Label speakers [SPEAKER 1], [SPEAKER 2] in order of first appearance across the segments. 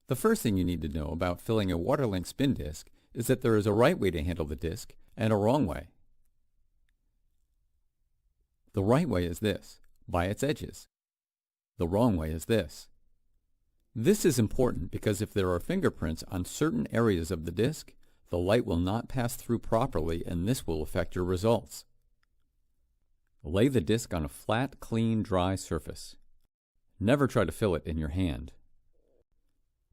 [SPEAKER 1] The first thing you need to know about filling a WaterLink spin disk is that there is a right way to handle the disk and a wrong way. The right way is this, by its edges. The wrong way is this. This is important because if there are fingerprints on certain areas of the disk, the light will not pass through properly and this will affect your results. Lay the disk on a flat, clean, dry surface. Never try to fill it in your hand.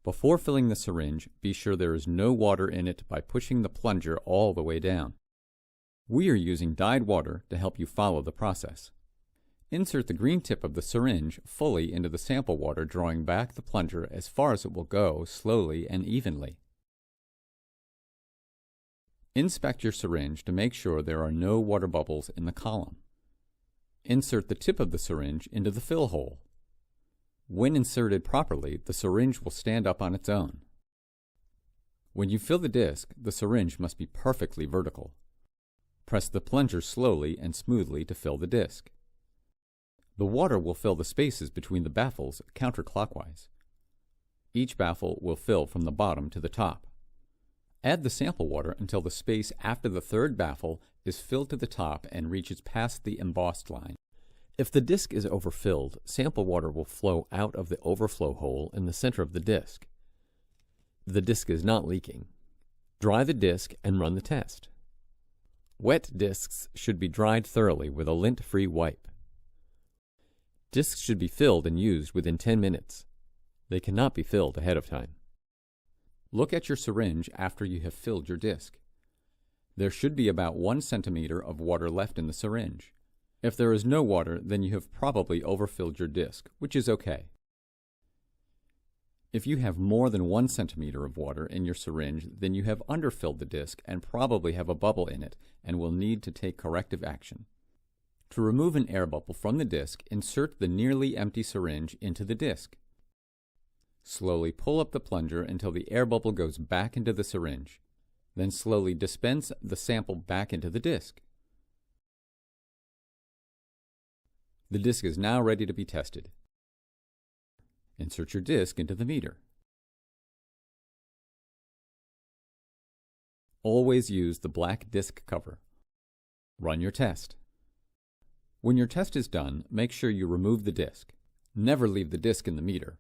[SPEAKER 1] Before filling the syringe, be sure there is no water in it by pushing the plunger all the way down. We are using dyed water to help you follow the process. Insert the green tip of the syringe fully into the sample water, drawing back the plunger as far as it will go, slowly and evenly. Inspect your syringe to make sure there are no water bubbles in the column. Insert the tip of the syringe into the fill hole. When inserted properly, the syringe will stand up on its own. When you fill the disk, the syringe must be perfectly vertical. Press the plunger slowly and smoothly to fill the disk. The water will fill the spaces between the baffles counterclockwise. Each baffle will fill from the bottom to the top. Add the sample water until the space after the third baffle is filled to the top and reaches past the embossed line. If the disk is overfilled, sample water will flow out of the overflow hole in the center of the disk. The disk is not leaking. Dry the disk and run the test. Wet disks should be dried thoroughly with a lint-free wipe. Disks should be filled and used within 10 minutes. They cannot be filled ahead of time. Look at your syringe after you have filled your disk. There should be about 1 centimeter of water left in the syringe. If there is no water, then you have probably overfilled your disk, which is okay. If you have more than 1 centimeter of water in your syringe, then you have underfilled the disk and probably have a bubble in it and will need to take corrective action. To remove an air bubble from the disk, insert the nearly empty syringe into the disk. Slowly pull up the plunger until the air bubble goes back into the syringe. Then slowly dispense the sample back into the disk. The disk is now ready to be tested. Insert your disk into the meter. Always use the black disk cover. Run your test. When your test is done, make sure you remove the disk. Never leave the disk in the meter.